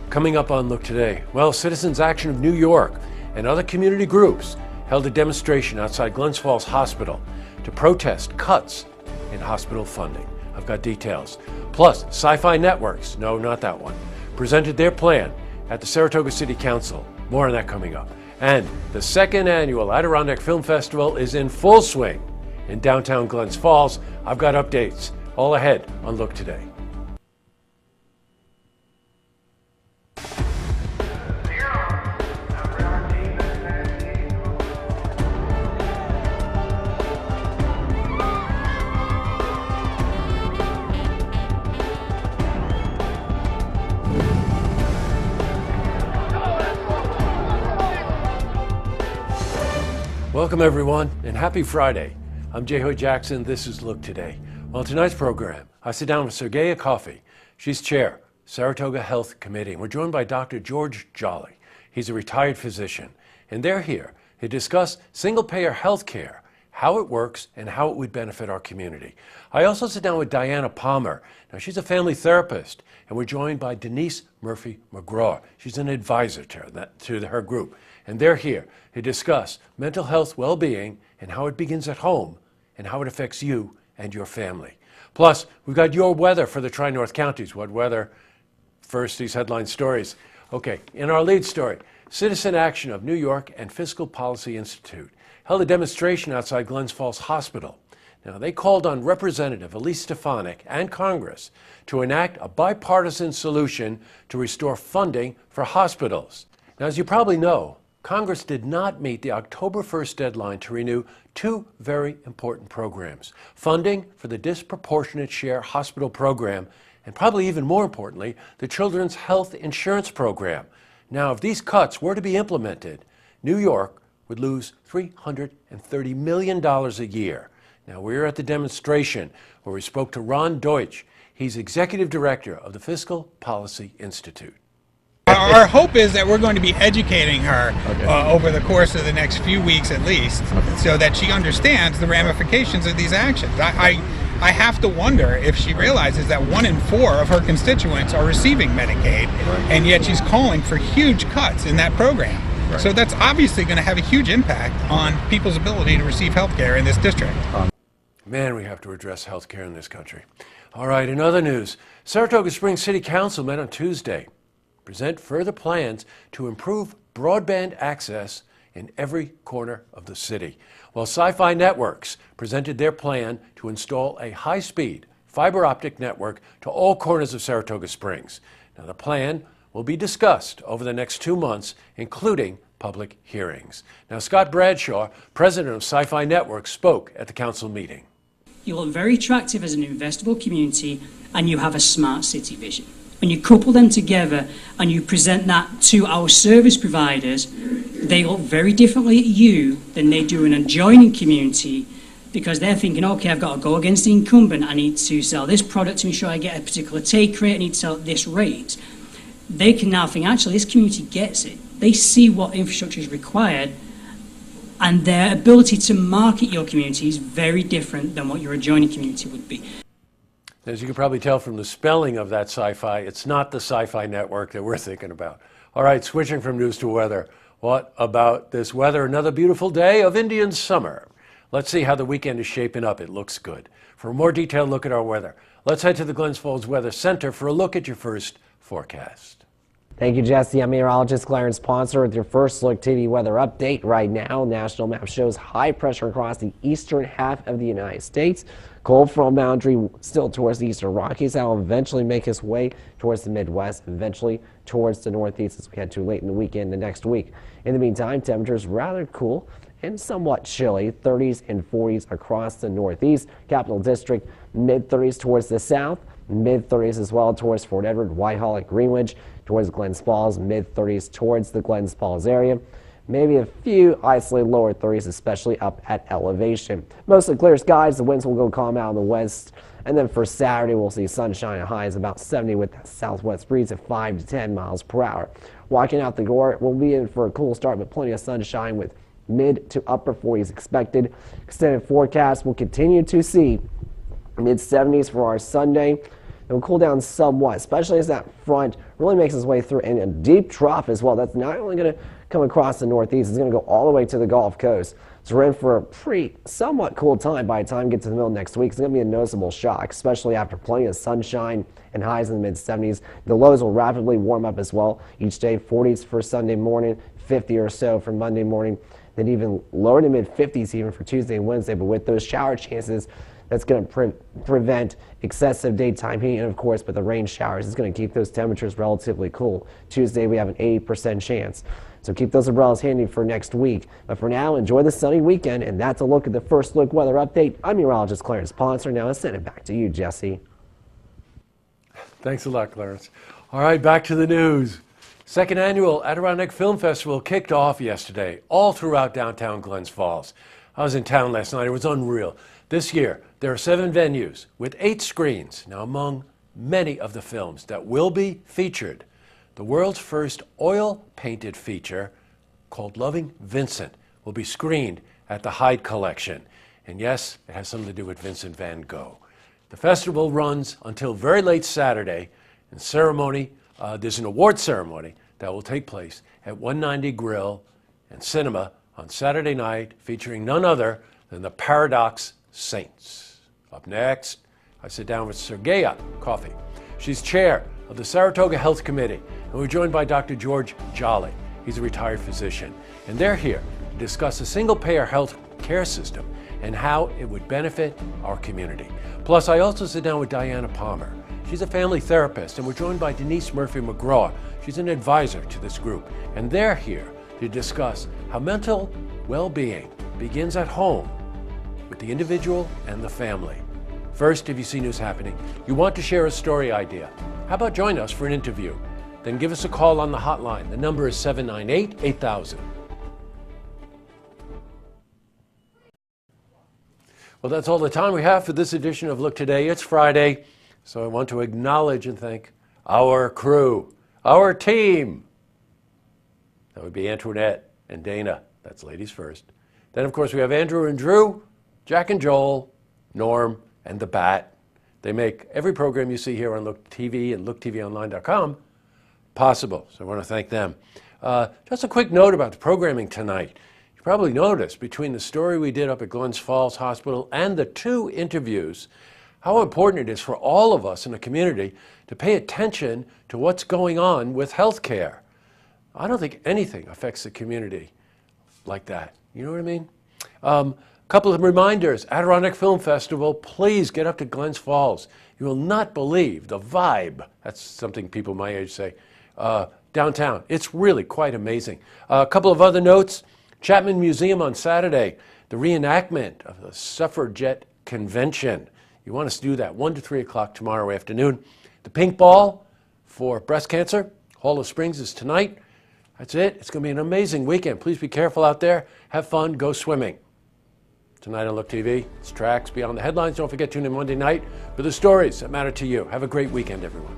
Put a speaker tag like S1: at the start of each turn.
S1: Coming up on Look Today, well, Citizens Action of New York and other community groups held a demonstration outside Glens Falls Hospital to protest cuts in hospital funding. I've got details. Plus, Sifi Networks, no, not that one, presented their plan at the Saratoga City Council. More on that coming up. And the second annual Adirondack Film Festival is in full swing in downtown Glens Falls. I've got updates all ahead on Look Today. Welcome everyone, and happy Friday. I'm J-Hoy Jackson. This is Look Today. On tonight's program, I sit down with Sergeya Coffey. She's chair, Saratoga Health Committee. And we're joined by Dr. George Jolly. He's a retired physician, and they're here to discuss single-payer health care, how it works, and how it would benefit our community. I also sit down with Diana Palmer. Now, she's a family therapist, and we're joined by Denise Murphy-McGraw. She's an advisor to her group. And they're here to discuss mental health well-being and how it begins at home and how it affects you and your family. Plus, we've got your weather for the Tri-North counties. What weather? First, these headline stories. Okay, in our lead story, Citizen Action of New York and Fiscal Policy Institute held a demonstration outside Glens Falls Hospital. Now, they called on Representative Elise Stefanik and Congress to enact a bipartisan solution to restore funding for hospitals. Now, as you probably know, Congress did not meet the October 1st deadline to renew two very important programs, funding for the Disproportionate Share Hospital Program, and probably even more importantly, the Children's Health Insurance Program. Now, if these cuts were to be implemented, New York would lose $330 million a year. Now, we're at the demonstration where we spoke to Ron Deutsch. He's executive director of the Fiscal Policy Institute.
S2: Our hope is that we're going to be educating her over the course of the next few weeks at least, so that she understands the ramifications of these actions. I have to wonder if she realizes that 1 in 4 of her constituents are receiving Medicaid, and yet she's calling for huge cuts in that program. Right. So that's obviously going to have a huge impact on people's ability to receive health care in this district.
S1: Man, we have to address health care in this country. All right, in other news, Saratoga Springs City Council met on Tuesday. Present further plans to improve broadband access in every corner of the city. While Sifi Networks presented their plan to install a high-speed fiber optic network to all corners of Saratoga Springs. Now, the plan will be discussed over the next 2 months, including public hearings. Now, Scott Bradshaw, president of Sifi Networks, spoke at the council meeting.
S3: You look very attractive as an investable community, and you have a smart city vision. When you couple them together and you present that to our service providers, they look very differently at you than they do in an adjoining community, because they're thinking, okay, I've got to go against the incumbent, I need to sell this product to ensure I get a particular take rate, I need to sell at this rate. They can now think, actually, this community gets it. They see what infrastructure is required, and their ability to market your community is very different than what your adjoining community would be.
S1: As you can probably tell from the spelling of that Sifi, it's not the Sifi network that we're thinking about. All right, switching from news to weather. What about this weather? Another beautiful day of Indian summer. Let's see how the weekend is shaping up. It looks good. For a more detailed look at our weather, let's head to the Glens Falls Weather Center for a look at your first forecast.
S4: Thank you, Jesse. I'm meteorologist Clarence Ponser with your first Look TV weather update. Right now, national map shows high pressure across the eastern half of the United States. Cold front boundary still towards the eastern Rockies. That will eventually make its way towards the Midwest, eventually towards the Northeast as we head to late in the weekend and next week. In the meantime, temperatures rather cool and somewhat chilly, 30s and 40s across the Northeast. Capital District, mid-30s towards the south, mid-30s as well towards Fort Edward, Whitehall, and Greenwich. Towards Glens Falls, mid-30s towards the Glens Falls area. Maybe a few isolated lower 30s, especially up at elevation. Mostly clear skies. The winds will go calm out in the west. And then for Saturday, we'll see sunshine and highs about 70 with that southwest breeze at 5 to 10 miles per hour. Walking out the door, we'll be in for a cool start, but plenty of sunshine with mid to upper 40s expected. Extended forecast will continue to see mid-70s for our Sunday. It will cool down somewhat, especially as that front really makes its way through, and a deep trough as well. That's not only going to come across the northeast, it's going to go all the way to the Gulf Coast. So we're in for a pretty somewhat cool time by the time we get to the middle of next week. It's going to be a noticeable shock, especially after plenty of sunshine and highs in the mid-70s. The lows will rapidly warm up as well. Each day, 40s for Sunday morning, 50 or so for Monday morning, then even lower to mid-50s even for Tuesday and Wednesday. But with those shower chances, that's going to prevent excessive daytime heat, and of course, with the rain showers, it's going to keep those temperatures relatively cool. Tuesday, we have an 80% chance. So keep those umbrellas handy for next week. But for now, enjoy the sunny weekend, and that's a look at the First Look weather update. I'm meteorologist Clarence Ponser. Now let's send it back to you, Jesse.
S1: Thanks a lot, Clarence. All right, back to the news. Second annual Adirondack Film Festival kicked off yesterday, all throughout downtown Glens Falls. I was in town last night. It was unreal. This year, there are 7 venues with 8 screens. Now, among many of the films that will be featured, the world's first oil-painted feature called Loving Vincent will be screened at the Hyde Collection. And yes, it has something to do with Vincent van Gogh. The festival runs until very late Saturday, and there's an award ceremony that will take place at 190 Grill and Cinema on Saturday night, featuring none other than the Paradox Saints. Up next, I sit down with Sergeya Coffey. She's chair of the Saratoga Health Committee, and we're joined by Dr. George Jolly. He's a retired physician, and they're here to discuss a single-payer health care system and how it would benefit our community. Plus, I also sit down with Diana Palmer. She's a family therapist, and we're joined by Denise Murphy-McGraw. She's an advisor to this group, and they're here to discuss how mental well-being begins at home with the individual and the family. First, if you see news happening, you want to share a story idea, how about join us for an interview? Then give us a call on the hotline. The number is 798-8000. Well, that's all the time we have for this edition of Look Today. It's Friday, so I want to acknowledge and thank our crew, our team. That would be Antoinette and Dana. That's ladies first. Then, of course, we have Andrew and Drew, Jack and Joel, Norm, and the Bat. They make every program you see here on Look TV and looktvonline.com possible. So I want to thank them. Just a quick note about the programming tonight. You probably noticed between the story we did up at Glens Falls Hospital and the 2 interviews, how important it is for all of us in the community to pay attention to what's going on with health care. I don't think anything affects the community like that. You know what I mean? Couple of reminders. Adirondack Film Festival, please get up to Glens Falls. You will not believe the vibe. That's something people my age say. Downtown. It's really quite amazing. A couple of other notes. Chapman Museum on Saturday, the reenactment of the Suffragette Convention. You want us to do that 1 to 3 o'clock tomorrow afternoon. The Pink Ball for breast cancer, Hall of Springs, is tonight. That's it. It's going to be an amazing weekend. Please be careful out there. Have fun. Go swimming. Tonight on Look TV, it's Tracks Beyond the Headlines. Don't forget to tune in Monday night for the stories that matter to you. Have a great weekend, everyone.